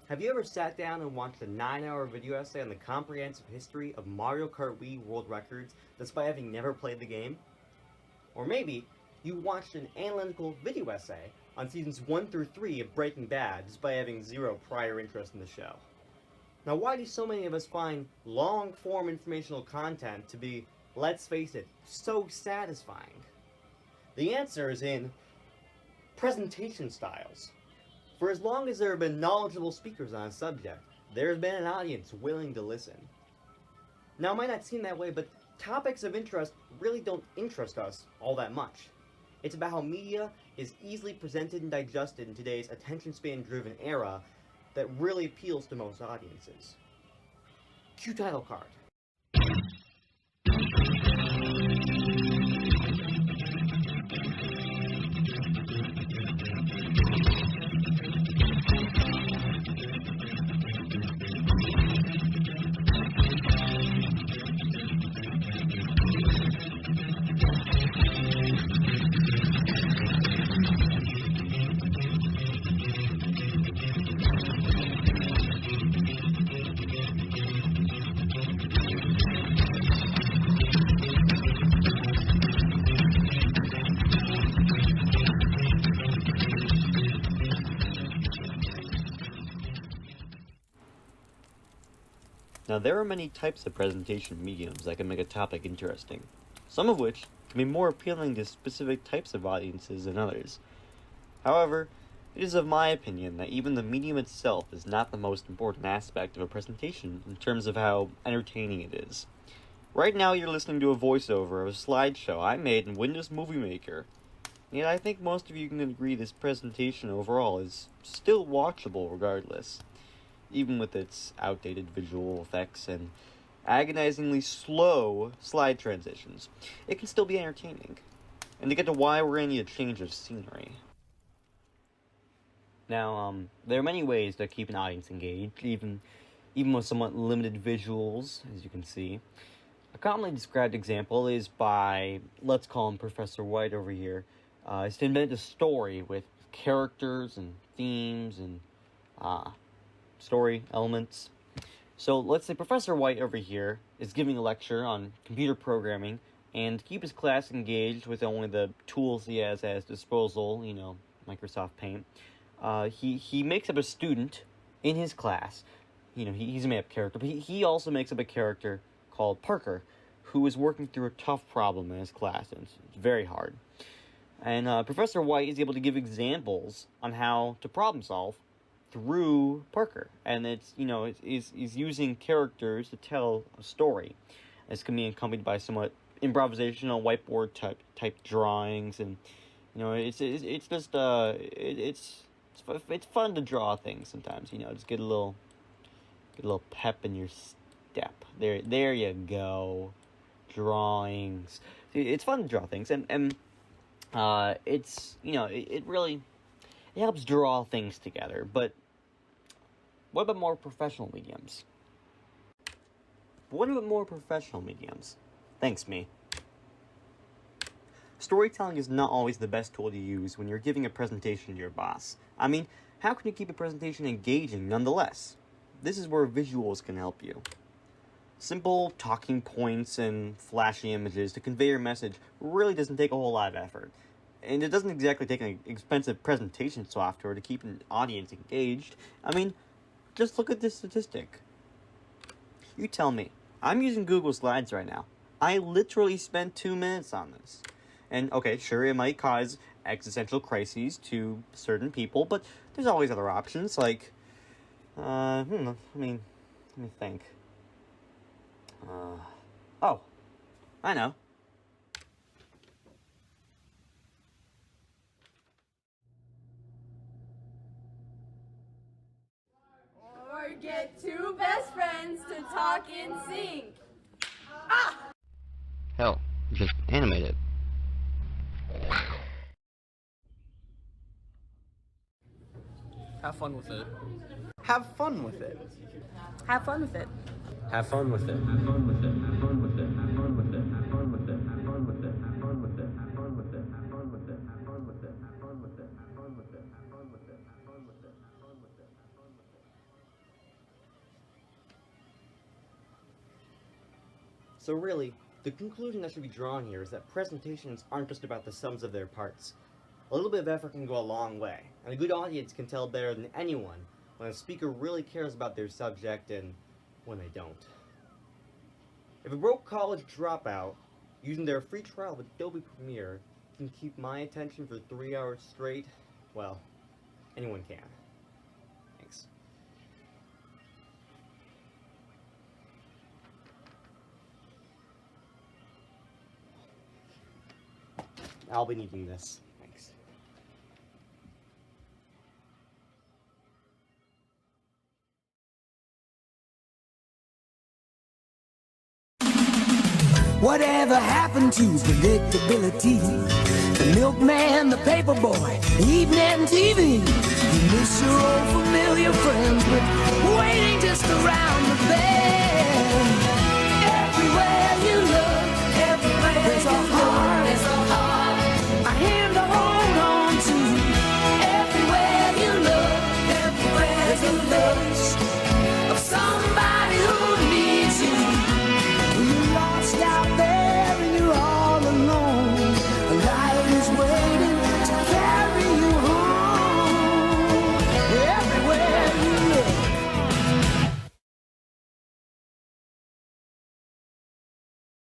Have you ever sat down and watched a 9-hour video essay on the comprehensive history of Mario Kart Wii World Records despite having never played the game? Or maybe you watched an analytical video essay on seasons 1 through 3 of Breaking Bad despite having zero prior interest in the show. Now, why do so many of us find long-form informational content to be, let's face it, so satisfying? The answer is in presentation styles. For as long as there have been knowledgeable speakers on a subject, there has been an audience willing to listen. Now, it might not seem that way, but topics of interest really don't interest us all that much. It's about how media is easily presented and digested in today's attention span driven era that really appeals to most audiences. Cue title card. Now, there are many types of presentation mediums that can make a topic interesting, some of which can be more appealing to specific types of audiences than others. However, it is of my opinion that even the medium itself is not the most important aspect of a presentation in terms of how entertaining it is. Right now you're listening to a voiceover of a slideshow I made in Windows Movie Maker, yet I think most of you can agree this presentation overall is still watchable regardless. Even with its outdated visual effects and agonizingly slow slide transitions, it can still be entertaining. And to get to why we're going to need a change of scenery. Now, there are many ways to keep an audience engaged, even with somewhat limited visuals, as you can see. A commonly described example is by, let's call him Professor White over here, is to invent a story with characters and themes and story elements. So let's say Professor White over here is giving a lecture on computer programming, and to keep his class engaged with only the tools he has at his disposal, Microsoft Paint, he makes up a student in his class. He's a made-up character, but he also makes up a character called Parker, who is working through a tough problem in his class, and it's very hard. And Professor White is able to give examples on how to problem solve through Parker, and it's using characters to tell a story. This can be accompanied by somewhat improvisational whiteboard type drawings, and it's fun to draw things sometimes. Just get a little pep in your step. There you go, drawings. It's fun to draw things, and it's it really. It helps draw things together, but what about more professional mediums? Thanks, me. Storytelling is not always the best tool to use when you're giving a presentation to your boss. I mean, how can you keep a presentation engaging nonetheless? This is where visuals can help you. Simple talking points and flashy images to convey your message really doesn't take a whole lot of effort. And it doesn't exactly take an expensive presentation software to keep an audience engaged. I mean, just look at this statistic. You tell me. I'm using Google Slides right now. I literally spent 2 minutes on this. And, okay, sure, it might cause existential crises to certain people, but there's always other options, like, let me think. Oh, I know. Or get two best friends to talk in sync. Hell, just animate it. Have fun with it. Have fun with it. Have fun with it. Have fun with it. So really, the conclusion that should be drawn here is that presentations aren't just about the sums of their parts. A little bit of effort can go a long way, and a good audience can tell better than anyone when a speaker really cares about their subject and when they don't. If a broke college dropout, using their free trial of Adobe Premiere, can keep my attention for 3 hours straight, well, anyone can. Thanks. I'll be needing this. Thanks. Whatever happened to predictability? The milkman, the paperboy, evening TV. You miss your old familiar friends, but waiting just around the bend.